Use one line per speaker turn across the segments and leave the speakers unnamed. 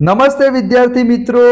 નમસ્તે વિદ્યાર્થી મિત્રો,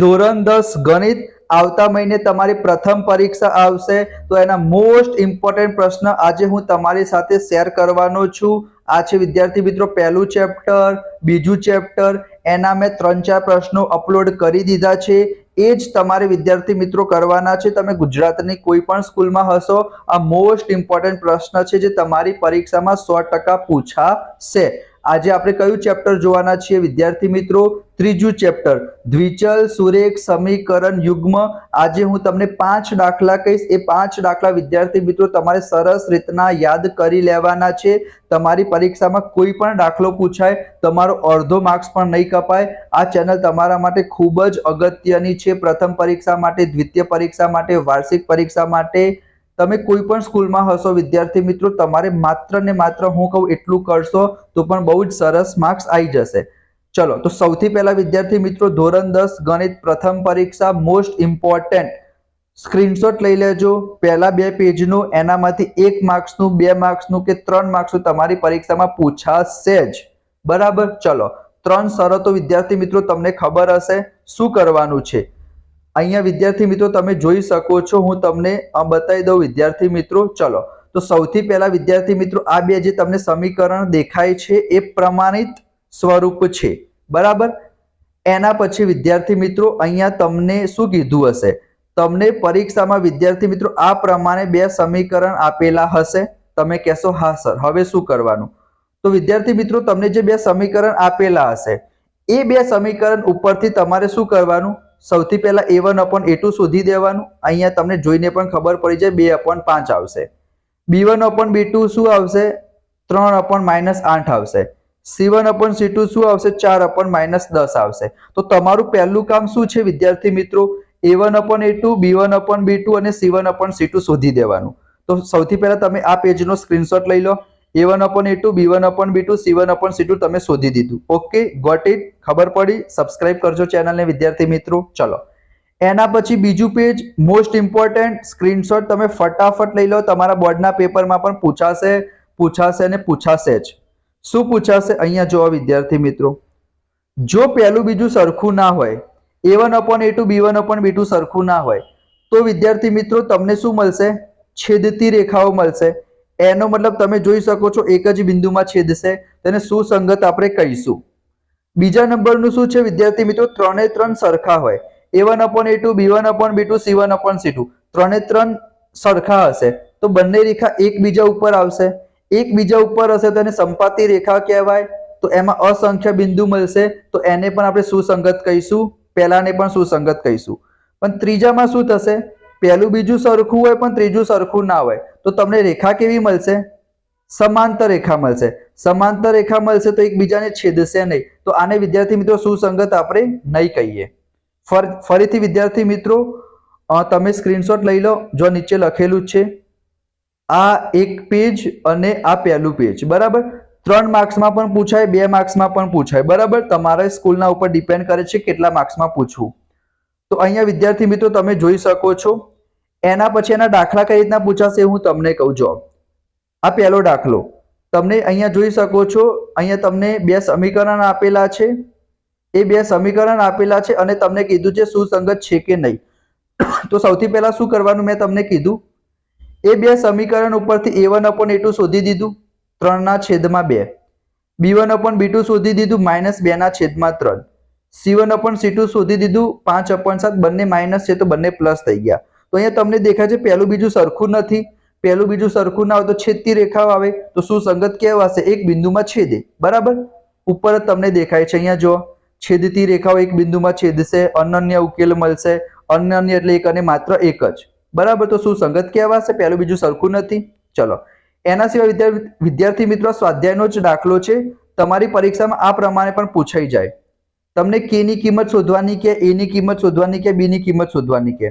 ધોરણ 10 ગણિત આવતા મહિને તમારી પ્રથમ પરીક્ષા આવશે તો એના મોસ્ટ ઇમ્પોર્ટન્ટ પ્રશ્ન આજે હું તમારી સાથે શેર કરવાનો છું. આ છે વિદ્યાર્થી મિત્રો પહેલું ચેપ્ટર, બીજું ચેપ્ટર, એના મેં 3-4 પ્રશ્નો અપલોડ કરી દીધા છે. એ જ તમારે વિદ્યાર્થી મિત્રો કરવાના છે. તમે ગુજરાતની કોઈ પણ સ્કૂલમાં હશો, આ મોસ્ટ ઇમ્પોર્ટન્ટ પ્રશ્ન છે જે તમારી પરીક્ષામાં 100% પૂછાશે. આજે આપણે કયું ચેપ્ટર જોવાના છીએ વિદ્યાર્થી મિત્રો? ત્રીજું ચેપ્ટર, દ્વિચલ સુરેખ સમીકરણ યુગ્મ. આજે હું તમને 5 દાખલા કહીશ. એ 5 દાખલા વિદ્યાર્થી મિત્રો તમારે સરસ રીતના યાદ કરી લેવાના છે. તમારી પરીક્ષામાં કોઈ પણ દાખલો પૂછાય, તમારો અડધો માર્ક્સ પણ નહીં કપાય. આ ચેનલ તમારા માટે ખૂબ જ અગત્યની છે. પ્રથમ પરીક્ષા માટે, દ્વિતીય પરીક્ષા માટે, વાર્ષિક પરીક્ષા માટે. તમે કોઈ પણ સ્કૂલમાં હશો વિદ્યાર્થી મિત્રો, તમારે માત્ર ને માત્ર હું કહું એટલું કરશો તો પણ બહુ જ સરસ માર્ક્સ આવી જશે. ચલો, તો સૌથી પહેલા વિદ્યાર્થી મિત્રો ધોરણ 10 ગણિત પ્રથમ પરીક્ષા મોસ્ટ ઇમ્પોર્ટન્ટ સ્ક્રીનશોટ લઈ લેજો. પહેલા 2 પેજનું, એનામાંથી 1 માર્ક્સનું, 2 માર્ક્સનું કે 3 માર્ક્સનું તમારી પરીક્ષામાં પૂછાશે જ. બરાબર? ચલો, 3 શરતો વિદ્યાર્થી મિત્રો તમને ખબર હશે શું કરવાનું છે. અહીંયા વિદ્યાર્થી મિત્રો તમે જોઈ શકો છો, હું તમને બતાવી દઉં વિદ્યાર્થી મિત્રો. ચલો, તો સૌથી પહેલા વિદ્યાર્થી મિત્રો આ 2 જે તમને સમીકરણ દેખાય છે એ પ્રમાણિત સ્વરૂપ છે. બરાબર? એના પછી વિદ્યાર્થી મિત્રો અહીંયા તમને શું કીધું હશે? તમને પરીક્ષામાં વિદ્યાર્થી મિત્રો આ પ્રમાણે 2 સમીકરણ આપેલા હશે. તમે કહેશો હા સર, હવે શું કરવાનું? તો વિદ્યાર્થી મિત્રો તમને જે 2 સમીકરણ આપેલા હશે એ 2 સમીકરણ ઉપરથી તમારે શું કરવાનું? સૌથી પહેલા a1/a2 શોધી દેવાનું. અહીંયા તમને જોઈને પણ ખબર પડી જાય 2/5 આવશે. b1/b2 શું આવશે? 3/-8 આવશે. c1/c2 શું આવશે? 4/-10 આવશે. તો તમારું પહેલું કામ શું છે વિદ્યાર્થી મિત્રો? a1/a2, b1/b2 અને c1/c2 શોધી દેવાનું. તો સૌથી પહેલા તમે આ પેજનો સ્ક્રીનશોટ લઈ લો. a1/a2, b1/b2, c1/c2 તમે શોધી દીધું. Okay, got it? ખબર પડી? સબસ્ક્રાઇબ કરજો ચેનલને વિદ્યાર્થી મિત્રો. ચલો, એના પછી બીજું પેજ મોસ્ટ ઇમ્પોર્ટન્ટ સ્ક્રીનશોટ તમે ફટાફટ લઈ લો. તમારા બોર્ડના પેપરમાં પણ પૂછાશે અને પૂછાશે જ. શું પૂછાશે? અહીંયા જોવો વિદ્યાર્થી મિત્રો, જો પહેલું બીજું સરખું ના હોય, a1/a2, b1/b2 સરખું ના હોય તો વિદ્યાર્થી મિત્રો તમને શું મળશે? છેદતી રેખાઓ મળશે. એનો મતલબ તમે જોઈ શકો છો એક જ બિંદુમાં છેદશે, તેને સુસંગત આપણે કહીશું. બીજા નંબરનું શું છે વિદ્યાર્થી મિત્રો? 3 સરખા હોય, a1/a2, b1/b2, c1/c2 3 સરખા હશે તો બંને રેખા એકબીજા ઉપર આવશે. એકબીજા ઉપર હશે તો એને સંપાતી રેખા કહેવાય. તો એમાં અસંખ્ય બિંદુ મળશે તો એને પણ આપણે સુસંગત કહીશું, પહેલાને પણ સુસંગત કહીશું. પણ ત્રીજામાં શું થશે? પહેલું બીજું સરખું હોય પણ ત્રીજું સરખું ના હોય તો તમને રેખા કેવી મળશે? સમાંતર રેખા મળશે. સમાંતર રેખા મળશે તો એકબીજાને છેદશે નહીં, તો આને વિદ્યાર્થી મિત્રો સુસંગત આપણે નહીં કહીએ. ફરીથી વિદ્યાર્થી મિત્રો તમે સ્ક્રીનશોટ લઈ લો. જો નીચે લખેલું છે આ એક પેજ અને આ પહેલું પેજ. બરાબર? 3 માર્ક્સમાં પણ પૂછાય, 2 માર્ક્સમાં પણ પૂછાય. બરાબર? તમારા સ્કૂલના ઉપર ડિપેન્ડ કરે છે કેટલા માર્ક્સમાં પૂછવું. તો અહીંયા વિદ્યાર્થી મિત્રો તમે જોઈ શકો છો. એના પછી એના દાખલા કઈ રીતના પૂછાશે હું તમને કહું. જો આ પહેલો દાખલો તમને અહીંયા જોઈ શકો છો. અહીંયા તમને 2 સમીકરણ આપેલા છે. એ 2 સમીકરણ આપેલા છે અને તમને કીધું છે સુસંગત છે કે નહીં. તો સૌથી પહેલા શું કરવાનું મેં તમને કીધું, એ 2 સમીકરણ ઉપરથી a1/a2 શોધી દીધું 3/2, b1/b2 શોધી દીધું -2/3, c1/c2 શોધી દીધું 5/7. બંને માઇનસ છે તો બંને પ્લસ થઈ ગયા. તો અહીંયા તમને દેખાય છે પહેલું બીજું સરખું નથી. પહેલું બીજું સરખું ના હોય તો છેદતી રેખાઓ આવે તો સુસંગત કહેવાશે, એક બિંદુમાં છેદે. બરાબર? ઉપર જ તમને દેખાય છે. અહીંયા જો છેદતી રેખાઓ એક બિંદુમાં છેદશે, અનન્ય ઉકેલ મળશે. અનન્ય એટલે એક અને માત્ર એક જ. બરાબર? તો સુસંગત કહેવાશે, પહેલું બીજું સરખું નથી. ચલો, એના સિવાય વિદ્યાર્થી મિત્રો સ્વાધ્યાયનો જ દાખલો છે. તમારી પરીક્ષામાં આ પ્રમાણે પણ પૂછાઈ જાય. તમને k ની કિંમત શોધવાની કે, a ની કિંમત શોધવાની કે, b ની કિંમત શોધવાની કે.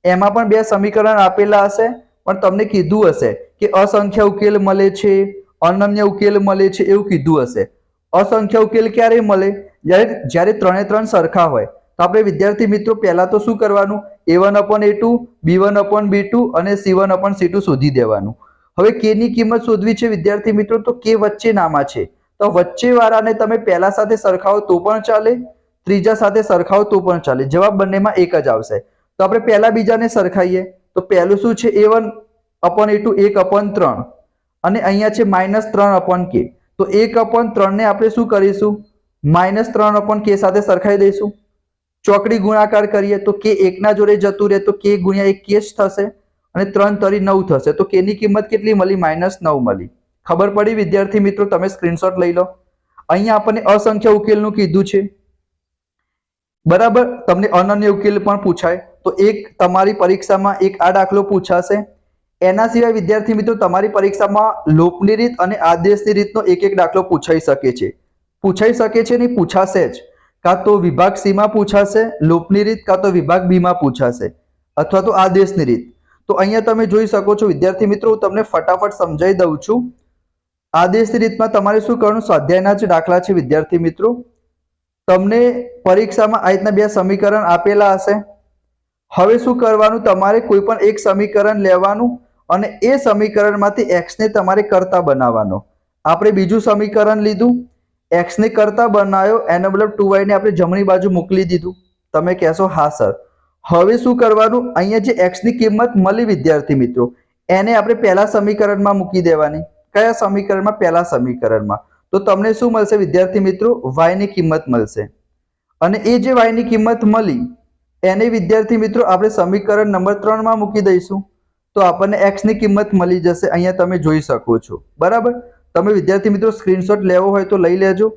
એમાં પણ 2 સમીકરણ આપેલા હશે પણ તમને કીધું હશે કે અસંખ્ય ઉકેલ મળે છે, અનન્ય ઉકેલ મળે છે, એવું કીધું હશે. અસંખ્ય ઉકેલ ક્યારે મળે? જ્યારે 3 સરખા હોય. તો આપણે વિદ્યાર્થી મિત્રો પહેલા તો શું કરવાનું? a1/a2, b1/b2 અને c1/c2 શોધી દેવાનું. હવે k ની કિંમત શોધવી છે વિદ્યાર્થી મિત્રો, તો k વચ્ચે નામાં છે તો વચ્ચે વાળાને તમે પહેલા સાથે સરખાવો તો પણ ચાલે. ત્રીજા સાથે સરખાવો તો પણ ચાલે, જવાબ બંનેમાં એક જ આવશે. તો આપણે પહેલા બીજાને સરખાઈએ તો પહેલું શું છે a1 upon a2 1/3 અને અહીંયા છે -3 upon k. તો 1/3 ને આપણે શું કરીશું -3 upon k સાથે સરખાઈ દઈશું. ચોકડી ગુણાકાર કરીએ તો k 1 ના જોડે જતું રહે તો k ગુણ્યા 1 k જ થશે અને 3 તરી 9 થશે. તો k ની કિંમત કેટલી મળી? -9 મળી. ખબર પડી વિદ્યાર્થી મિત્રો? તમે સ્ક્રીનશોટ લઈ લો. અહીંયા આપણને અસંખ્ય ઉકેલનું કીધું છે, બરાબર. તમને અનન્ય ઉકેલ પણ પૂછાય તો એક તમારી પરીક્ષામાં એક આ દાખલો પૂછાશે. એના સિવાય વિદ્યાર્થી મિત્રો તમારી પરીક્ષામાં લોપની રીત અને આદેશની રીતનો એક દાખલો પૂછાઈ શકે છે. નહીં, પૂછાશે જ. કાં તો વિભાગ સી માં પૂછાશે લોપની રીત, કાં તો વિભાગ બી માં પૂછાશે, અથવા તો આદેશની રીત. તો અહીંયા તમે જોઈ શકો છો વિદ્યાર્થી મિત્રો, હું તમને ફટાફટ સમજાવી દઉં છું. આદેશની રીતમાં તમારે શું કરવાનું? સ્વાધ્યાયના જ દાખલા છે વિદ્યાર્થી મિત્રો. તમને પરીક્ષામાં આ રીતના બે સમીકરણ આપેલા હશે. હવે શું કરવાનું? તમારે કોઈ પણ એક સમીકરણ લેવાનું અને એ સમીકરણમાંથી x ને તમારે કરતા બનાવવાનો. આપણે બીજું સમીકરણ લીધું, x ને કરતા બનાવ્યો, એનો મતલબ 2y ને આપણે જમણી બાજુ મોકલી દીધું. તમે કહેશો હા સર. હવે શું કરવાનું? અહીંયા જે x ની કિંમત મળી વિદ્યાર્થી મિત્રો, એને આપણે પહેલા સમીકરણમાં મૂકી દેવાની. કયા સમીકરણમાં? પહેલા સમીકરણમાં. તો તમને શું મળશે વિદ્યાર્થી મિત્રો? y ની કિંમત મળશે. અને એ જે y ની કિંમત મળી એને વિદ્યાર્થી મિત્રો આપણે સમીકરણ નંબર 3 માં મૂકી દઈશું તો આપણને x ની કિંમત મળી જશે. અહીંયા તમે જોઈ શકો છો, બરાબર. તમે વિદ્યાર્થી મિત્રો સ્ક્રીનશોટ લેવો હોય તો લઈ લેજો.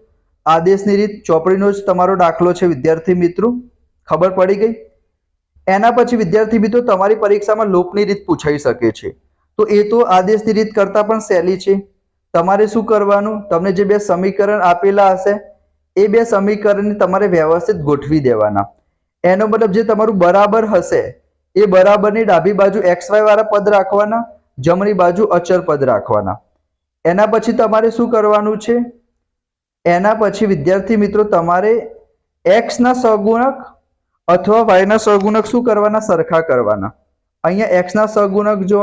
આદેશની રીત ચોપડીનો જ તમારો દાખલો છે વિદ્યાર્થી મિત્રો. ખબર પડી ગઈ? એના પછી વિદ્યાર્થી મિત્રો તમારી પરીક્ષામાં લોપની રીત પૂછાઈ શકે છે. તો એ તો આદેશની રીત કરતા પણ સહેલી છે. તમારે શું કરવાનું? તમને જે બે સમીકરણ આપેલા હશે એ બે સમીકરણને તમારે વ્યવસ્થિત ગોઠવી દેવાના. એનો મતલબ જે તમારું બરાબર હશે એ બરાબરની ડાબી બાજુ xy વાળા પદ રાખવાના, જમણી બાજુ અચર પદ રાખવાના. એના પછી તમારે શું કરવાનું છે? એના પછી વિદ્યાર્થી મિત્રો તમારે x ના સહગુણક અથવા y ના સહગુણક શું કરવાના? સરખા કરવાના. અહીંયા x ના સહગુણક જો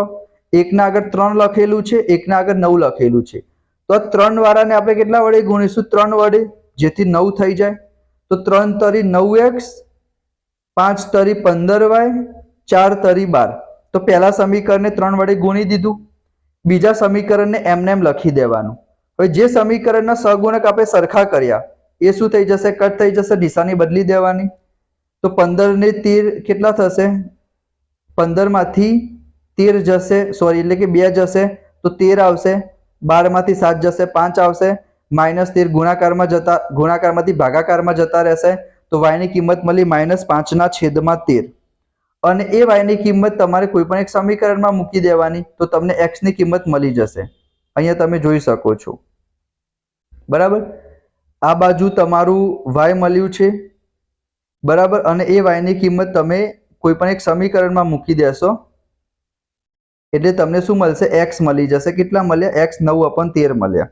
એકના આગળ 3 લખેલું છે, એકના આગળ 9 લખેલું છે. તો આ 3 વાળાને આપણે કેટલા વડે ગુણીશું? 3 વડે, જેથી 9 થઈ જાય. તો 3 તરી 9x, 5 તરી 15y, 4 તરી 12. તો પહેલા સમીકરણને 3 વડે ગુણી દીધું, બીજા સમીકરણને એમને એમ લખી દેવાનું. હવે જે સમીકરણના સહગુણક આપણે સરખા કર્યા એ શું થઈ જશે? કટ થઈ જશે, દિશાની બદલી દેવાની. તો 15 ને 13 કેટલા થશે? 15 માંથી 13 જશે, સોરી એટલે કે 2 જશે તો 13 આવશે. 12 માંથી 7 જશે, 5 આવશે. -13 ગુણાકારમાંથી ભાગાકારમાં જતા રહેશે. તો y ની કિંમત મળી -5/13. અને એ y ની કિંમત તમારે કોઈ પણ એક સમીકરણમાં મૂકી દેવાની તો તમને x ની કિંમત મળી જશે. અહીંયા તમે જોઈ શકો છો, બરાબર. આ બાજુ તમારું y મળ્યું છે, બરાબર. અને એ y ની કિંમત તમે કોઈ પણ એક સમીકરણમાં મૂકી દેશો એટલે તમને શું મળશે? x મળી જશે. કેટલા મળ્યા? x 9/13 મળ્યા.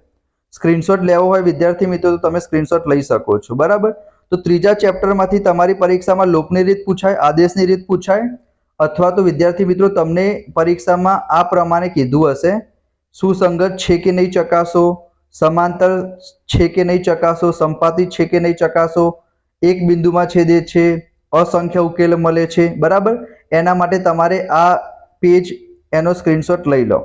સ્ક્રીનશોટ લેવો હોય વિદ્યાર્થી મિત્રો તો તમે સ્ક્રીનશોટ લઈ શકો છો, બરાબર. તો ત્રીજા ચેપ્ટરમાંથી તમારી પરીક્ષામાં લોપની રીત પૂછાય, આદેશની રીત પૂછાય, અથવા તો વિદ્યાર્થી મિત્રો તમને પરીક્ષામાં આ પ્રમાણે કીધું હશે: સુસંગત છે કે નહીં ચકાસો, સમાંતર છે કે નહીં ચકાસો, સંપાતી છે કે નહીં ચકાસો, એક બિંદુમાં છેદે છે, અસંખ્ય ઉકેલ મળે છે, બરાબર. એના માટે તમારે આ પેજ એનો સ્ક્રીનશોટ લઈ લો.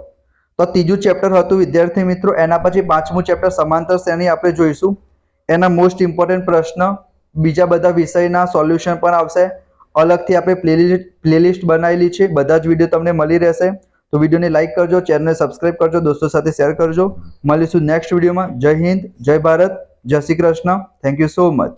તો ત્રીજું ચેપ્ટર હતું વિદ્યાર્થી મિત્રો. એના પછી પાંચમું ચેપ્ટર સમાંતર શ્રેણી આપણે જોઈશું. એના મોસ્ટ ઇમ્પોર્ટન્ટ પ્રશ્ન, બીજા બધા વિષયના સોલ્યુશન પણ આવશે. અલગથી આપણે પ્લેલિસ્ટ બનાવેલી છે, બધા જ વિડીયો તમને મળી રહેશે. તો વિડીયોને લાઈક કરજો, ચેનલને સબસ્ક્રાઇબ કરજો, દોસ્તો સાથે શેર કરજો. મળીશું નેક્સ્ટ વિડીયોમાં. જય હિન્દ, જય ભારત, જય Shri Krishna. Thank you so much.